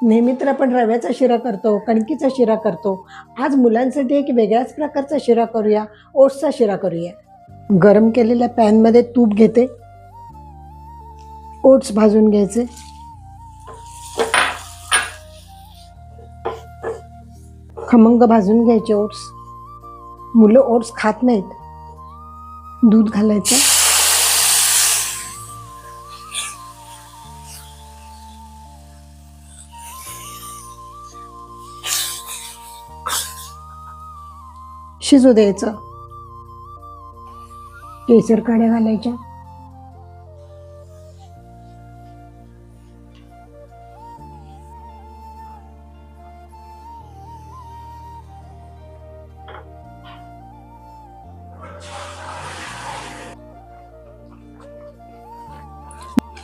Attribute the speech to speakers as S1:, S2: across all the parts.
S1: नेहमी तर आपण रव्याचा शिरा करतो, कणकीचा शिरा करतो. आज मुलांसाठी एक वेगळ्याच प्रकारचा शिरा करूया, ओट्सचा शिरा करूया. गरम केलेल्या पॅनमध्ये तूप घेते, ओट्स भाजून घ्यायचे, खमंग भाजून घ्यायचे ओट्स. मुलं ओट्स खात नाहीत. दूध घालायचं, शिजू द्यायचं. केसर काड्या घालायच्या,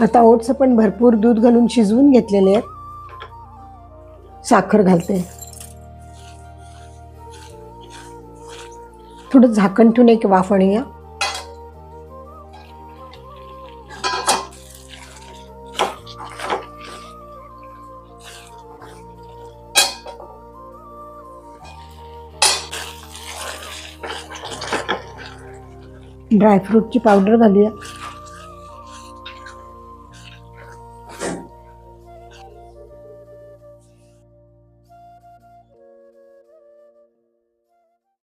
S1: आता ओट्स पण भरपूर दूध घालून शिजवून घेतलेले आहेत. साखर घालते, थोडं झाकण ठेवून एक वाफ आणूया. ड्रायफ्रूटची पावडर घालूया.